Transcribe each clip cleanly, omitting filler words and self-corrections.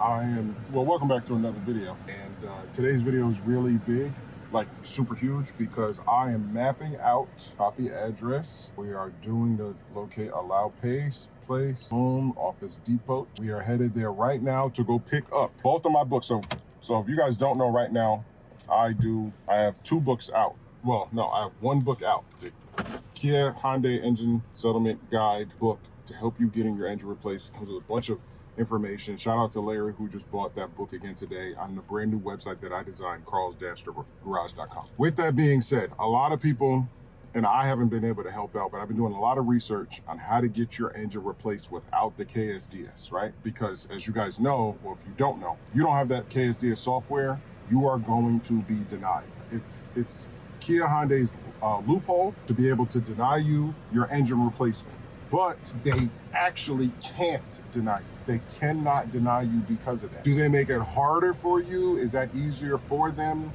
Welcome back to another video. And today's video is really big, like super huge, because I am mapping out copy address. We are doing the locate allow pace, place, home, Office Depot. We are headed there right now to go pick up both of my books. So if you guys don't know right now, I have two books out. Well, no, I have one book out. The Kia Hyundai Engine Settlement Guide book to help you getting your engine replaced. It comes with a bunch of information. Shout out to Larry, who just bought that book again today on the brand new website that I designed, carls-garage.com. With that being said, a lot of people, and I haven't been able to help out, but I've been doing a lot of research on how to get your engine replaced without the KSDS, right? Because as you guys know, or if you don't know, you don't have that KSDS software, you are going to be denied. It's Kia Hyundai's loophole to be able to deny you your engine replacement. But they actually can't deny you. They cannot deny you because of that. Do they make it harder for you? Is that easier for them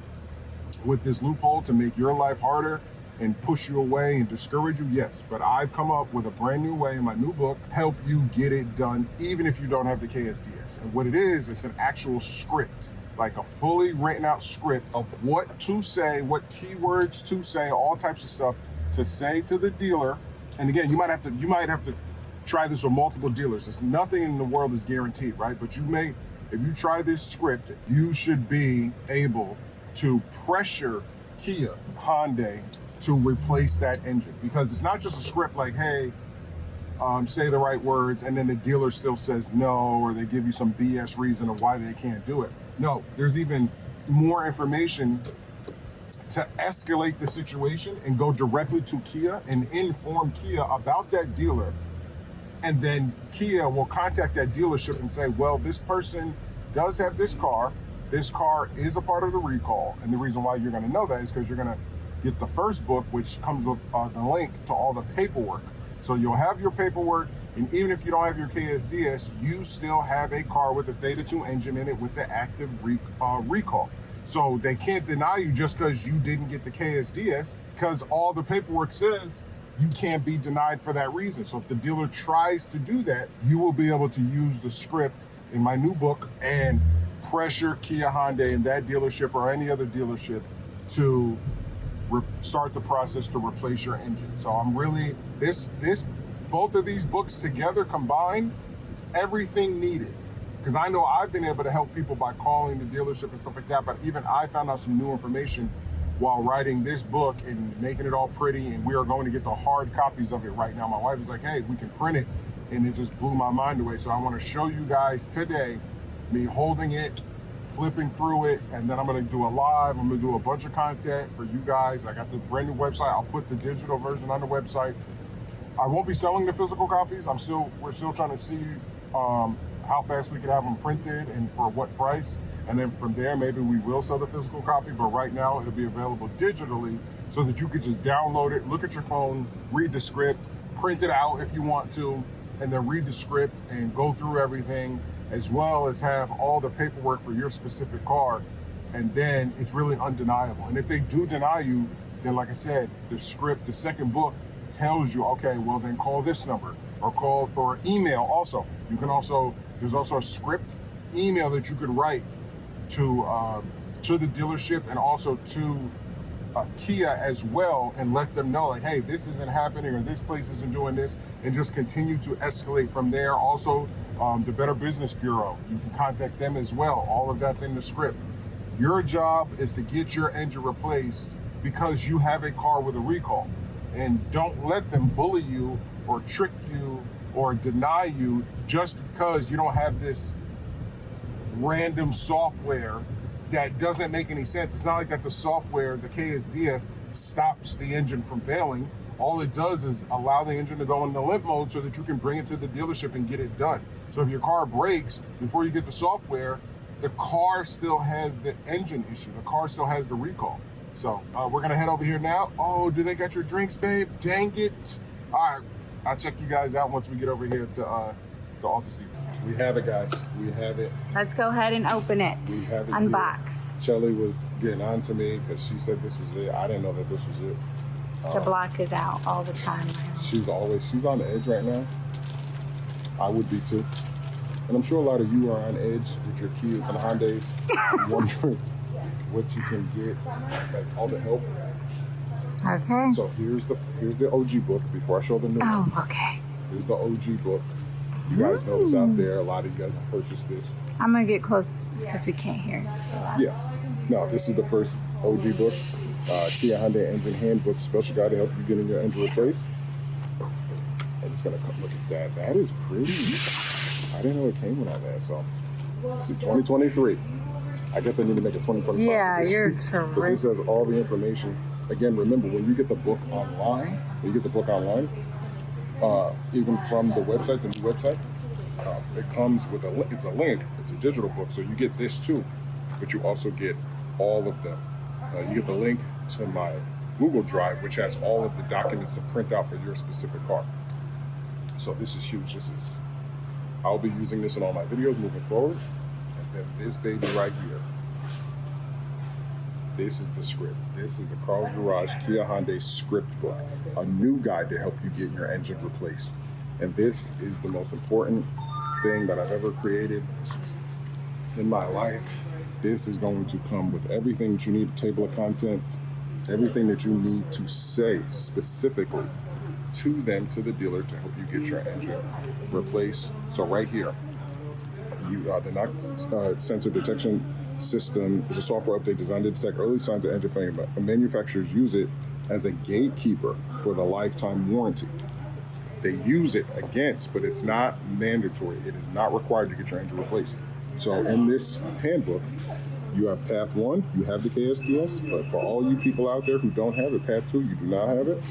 with this loophole to make your life harder and push you away and discourage you? Yes, but I've come up with a brand new way in my new book, help you get it done, even if you don't have the KSDS. And what it is, it's an actual script, like a fully written out script of what to say, what keywords to say, all types of stuff to say to the dealer. And again, you might have to try this with multiple dealers. It's nothing in the world is guaranteed, right? But if you try this script, you should be able to pressure Kia, Hyundai to replace that engine, because it's not just a script like, hey, say the right words, and then the dealer still says no, or they give you some BS reason of why they can't do it. No, there's even more information to escalate the situation and go directly to Kia and inform Kia about that dealer. And then Kia will contact that dealership and say, well, this person does have this car. This car is a part of the recall. And the reason why you're going to know that is because you're going to get the first book, which comes with the link to all the paperwork. So you'll have your paperwork. And even if you don't have your KSDS, you still have a car with a Theta 2 engine in it with the active recall. So they can't deny you just because you didn't get the KSDS, because all the paperwork says you can't be denied for that reason. So if the dealer tries to do that, you will be able to use the script in my new book and pressure Kia Hyundai and that dealership or any other dealership to start the process to replace your engine. So I'm really, both of these books together combined is everything needed. Because I know I've been able to help people by calling the dealership and stuff like that, but even I found out some new information while writing this book and making it all pretty, and we are going to get the hard copies of it right now. My wife was like, hey, we can print it, and it just blew my mind away. So I want to show you guys today, me holding it, flipping through it, and then I'm going to do a live. I'm going to do a bunch of content for you guys. I got the brand new website. I'll put the digital version on the website. I won't be selling the physical copies. We're still trying to see how fast we can have them printed and for what price. And then from there, maybe we will sell the physical copy, but right now it'll be available digitally so that you could just download it, look at your phone, read the script, print it out if you want to, and then read the script and go through everything, as well as have all the paperwork for your specific car. And then it's really undeniable. And if they do deny you, then like I said, the script, the second book tells you, okay, well then call this number or email also. You can also, there's also a script email that you could write to the dealership and also to Kia as well, and let them know like, hey, this isn't happening or this place isn't doing this, and just continue to escalate from there. Also, the Better Business Bureau, you can contact them as well. All of that's in the script. Your job is to get your engine replaced because you have a car with a recall, and don't let them bully you or trick you or deny you just because you don't have this random software that doesn't make any sense. It's not like that the software, the KSDS, stops the engine from failing. All it does is allow the engine to go into limp mode so that you can bring it to the dealership and get it done. So if your car breaks before you get the software, the car still has the engine issue. The car still has the recall. So we're gonna head over here now. Oh, do they got your drinks, babe? Dang it. All right, I'll check you guys out once we get over here to Office Depot. We have it, guys. We have it. Let's go ahead and open it. We have it. Unbox. Here. Shelly was getting on to me because she said this was it. I didn't know that this was it. The block is out all the time now. She's on the edge right now. I would be too. And I'm sure a lot of you are on edge with your Kias and Hyundais, wondering what you can get, like all the help. Okay. So here's the OG book before I show the new one. Oh, okay. Here's the OG book. You guys know it's out there. A lot of you guys have purchased this. I'm gonna get close because we can't hear it. So loud. Yeah. No, this is the first OG book. Kia Hyundai Engine Handbook, special guide to help you get in your engine replaced. I'm just gonna look at that. That is pretty. I didn't know it came with all that. So, it's 2023. I guess I need to make it 2025. Yeah, you're But this terrific. has all the information. Again, remember when you get the book online, even from the website, the new website, it comes with it's a link. It's a digital book, so you get this too, but you also get all of them. You get the link to my Google Drive, which has all of the documents to print out for your specific car. So this is huge. I'll be using this in all my videos moving forward. And then this baby right here. This is the script. This is the Carl's Garage Kia Hyundai script book, a new guide to help you get your engine replaced. And this is the most important thing that I've ever created in my life. This is going to come with everything that you need, a table of contents, everything that you need to say specifically to them, to the dealer, to help you get your engine replaced. So right here, the knock sensor detection system is a software update designed to detect early signs of engine failure. Manufacturers use it as a gatekeeper for the lifetime warranty. They use it against, but it's not mandatory. It is not required to get your engine replaced. So in this handbook, you have path 1, you have the KSDS, but for all you people out there who don't have it, path 2, you do not have it.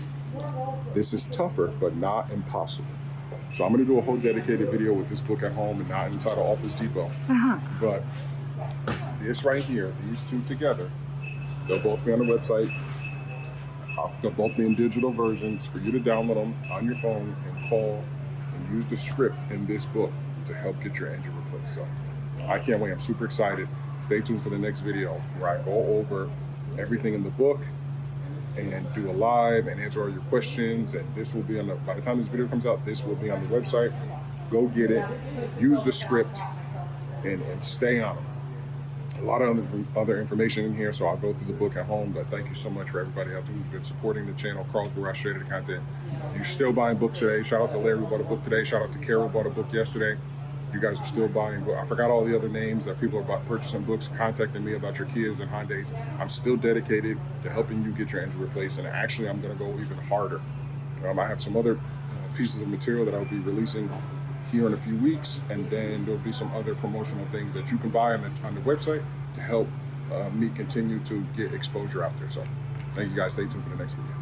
This is tougher, but not impossible. So I'm gonna do a whole dedicated video with this book at home and not inside of Office Depot. But this right here, these two together, they'll both be on the website. They'll both be in digital versions for you to download them on your phone and call and use the script in this book to help get your engine replaced. So I can't wait. I'm super excited. Stay tuned for the next video where I go over everything in the book and do a live and answer all your questions. And this will be by the time this video comes out, this will be on the website. Go get it, use the script, and stay on them. A lot of other information in here, so I'll go through the book at home. But thank you so much for everybody out there who's been supporting the channel. Carl's Garage straight to the content. You're still buying books today. Shout out to Larry who bought a book today. Shout out to Carol who bought a book yesterday. You guys are still buying books. I forgot all the other names that people are purchasing books, contacting me about your Kias and Hyundais. I'm still dedicated to helping you get your engine replaced, and actually I'm going to go even harder. I have some other pieces of material that I'll be releasing here in a few weeks, and then there'll be some other promotional things that you can buy on the website to help me continue to get exposure out there. So thank you guys. Stay tuned for the next video.